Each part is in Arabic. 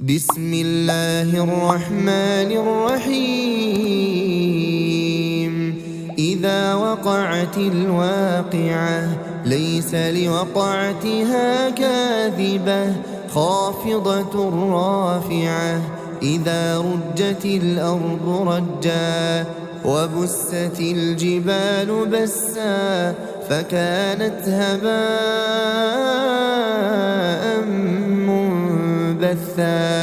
بسم الله الرحمن الرحيم. إذا وقعت الواقعة ليس لوقعتها كاذبة خافضة رافعة. إذا رجت الأرض رجا وبست الجبال بسا فكانت هباء منبثا.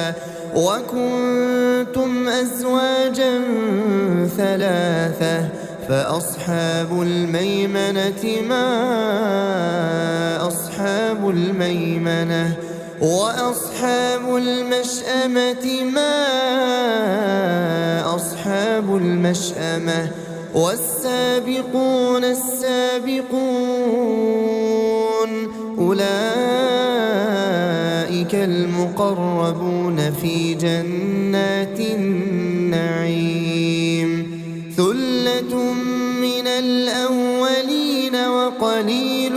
وكنتم أزواجا ثلاثة فأصحاب الميمنة ما أصحاب الميمنة وأصحاب المشأمة ما أصحاب المشأمة. والسابقون السابقون أولئك المقربون في جنات النعيم. ثلة من الأولين وقليل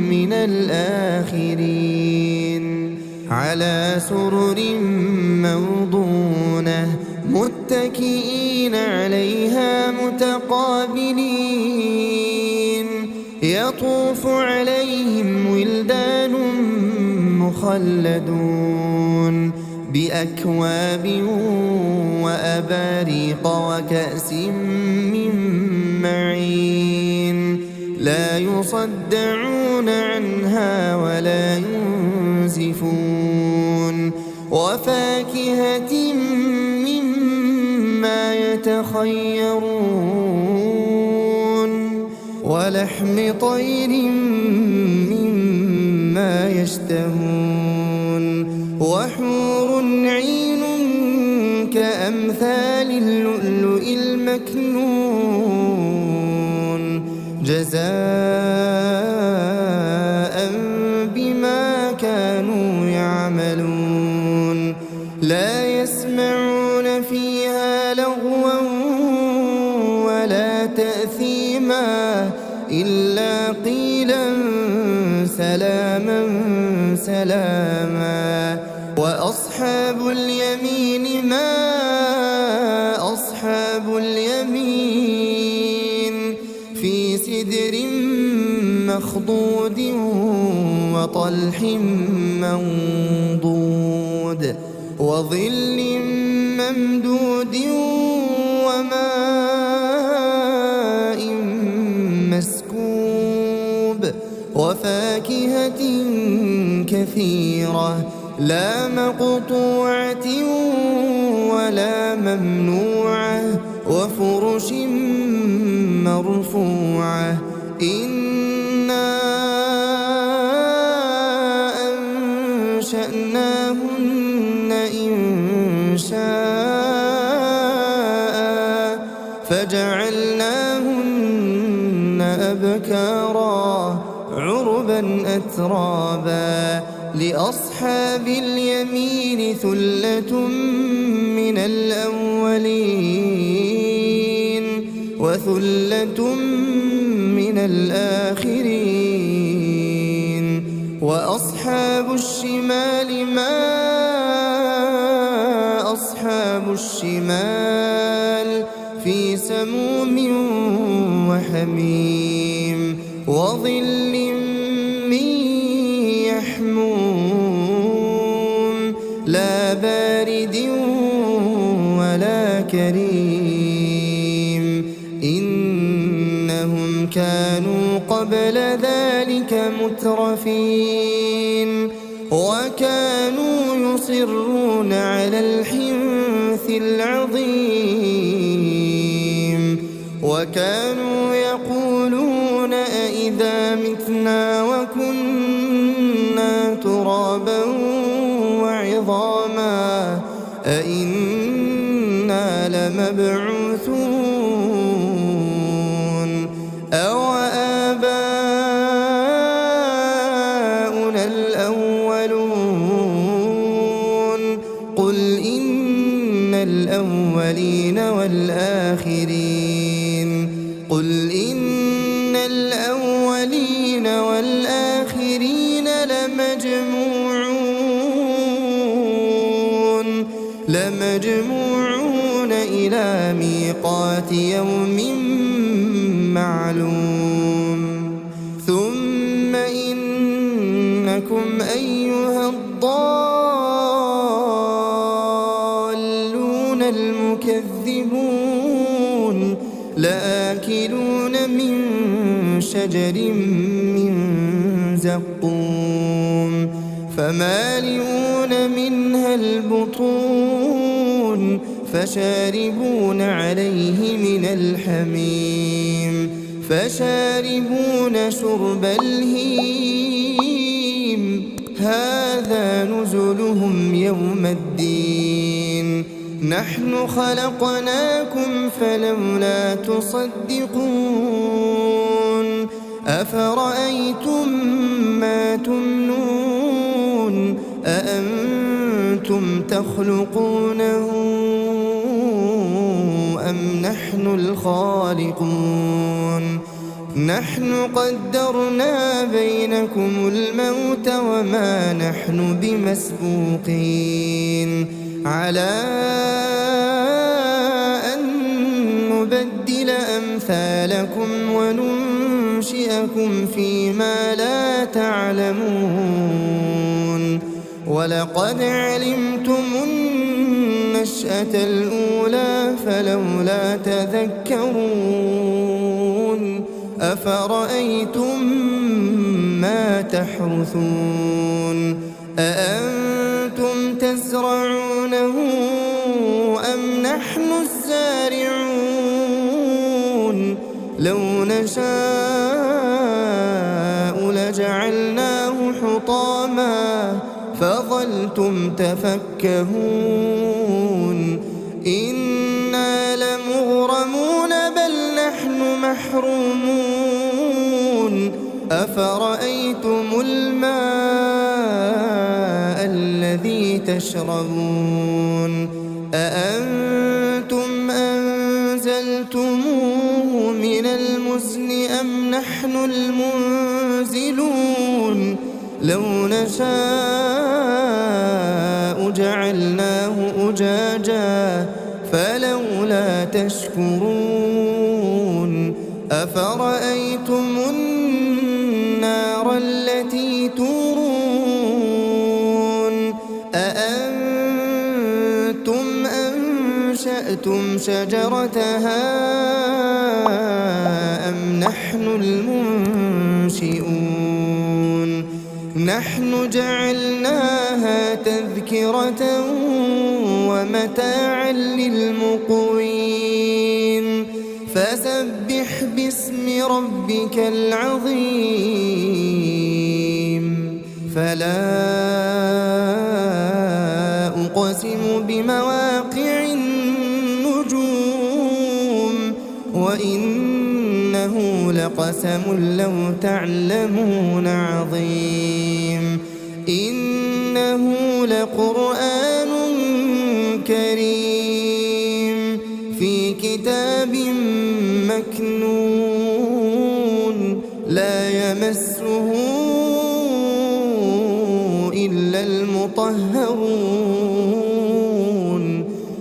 من الآخرين. على سرر موضونة متكئين عليها متقابلين. يطوف عليهم ولدان مخلدون بأكواب وأباريق وكأس من معين. لا يصدعون عنها ولا ينزفون. وفاكهة مما يتخيرون ولحم طير مما يشتهون. وحور عين كأمثال اللؤلؤ المكنون جزاء بما كانوا يعملون. لا يسمعون فيها لغوا ولا تأثيما إلا قيلا سلاما سلاما. وأصحاب اليمين ما أصحاب اليمين. في سدر مخضود وطلح منضود وظل ممدود وماء مسكوب. وفاكهة كثيرة لا مقطوعة ولا ممنوعة. وفرش مرفوعة. إنا أنشأناهن إنشاء فجعلناهن أبكارا عربا أترابا. لأصحاب اليمين ثلة من الأولين وثلة من الآخرين. وأصحاب الشمال ما أصحاب الشمال. في سموم وحميم وظل من يحموم لا بارد ولا كريم. إنهم كانوا قبل ذلك مترفين وكانوا يصرون على الحنث العظيم. وكانوا يقولون أئذا متنا وكنا ترابا وعظاما أئنا لمبعوثون أو آباؤنا الأولون. قل إن الأولين والآخرين. قل إن الأولين والآخرين لمجموعون لمجموعون إلى ميقات يوم معلوم ثم إنكم أيها الضالون المكذبون لآكلون من شجر من زقوم فمالئون منها البطون فشاربون عليه من الحميم فشاربون شرب الهيم هذا نزلهم يوم الدين نحن خلقناكم فلولا تصدقون أفرأيتم ما تمنون أأنتم تخلقونه أم نحن الخالقون نحن قدرنا بينكم الموت وما نحن بمسبوقين على أن نبدل أمثالكم وننشئكم فيما لا تعلمون ولقد علمتم النشأة الأولى فلولا تذكرون أفرأيتم ما تحرثون أأنتم تزرعونه أم نحن الزارعون لو نشاء لجعلناه حطاما فظلتم تفكهون إنا لمغرمون بل نحن محرومون أفرأيتم الماء الذي تشربون أأنتم أنزلتموه من المزن أم نحن المنزلون لو نشاء جعلناه أجاجا فلولا تشكرون أفرأيتم النار التي تورون أأنتم أنشأتم شجرتها أم نحن المنشئون نحن جعلناها تذكرة ومتاعا للمقوين فسبح باسم ربك العظيم فلا أقسم بمواقع النجوم وإنه لقسم لو تعلمون عظيم إنه لقرآن كريم في كتاب مكنون لا يمسه إلا المطهرون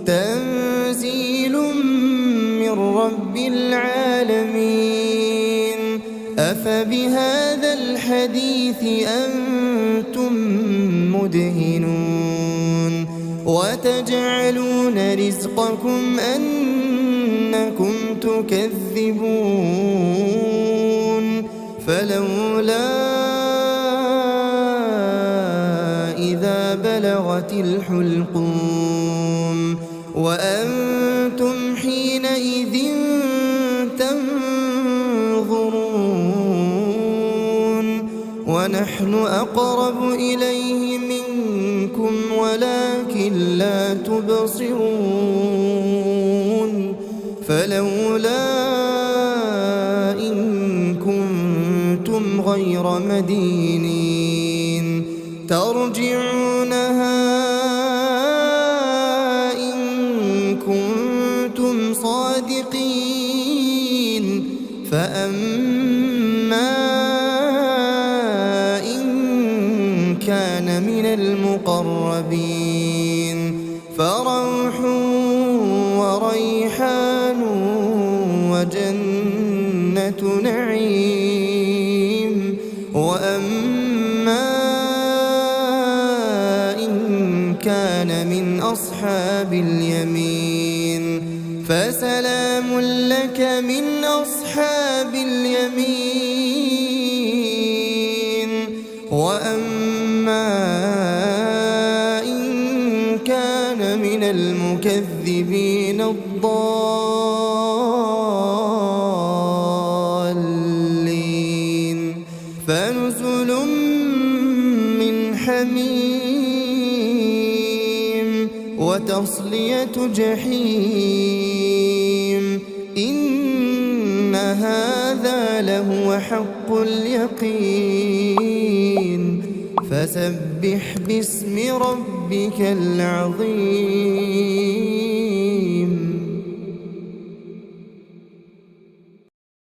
تنزيل من رب العالمين أفبهذا الحديث أنتم مدهنون وتجعلون رزقكم أنكم تكذبون فلولا إذا بلغت الحلقوم وأنتم حينئذ تنظرون ونحن أقرب إليه منكم ولكن لا تبصرون فلولا إن كنتم غير مدينين ترجعونها إن كنتم صادقين فأما إن كان من المقربين فروح وريحان وجنة نعيم. وأما إن كان من أصحاب اليمين فسلام لك من أصحاب اليمين. وأما إن كان من المكذبين الضالين فنزل من حميم وتصلية جحيم. إن هذا لهو حق اليقين. فسبح باسم ربك العظيم.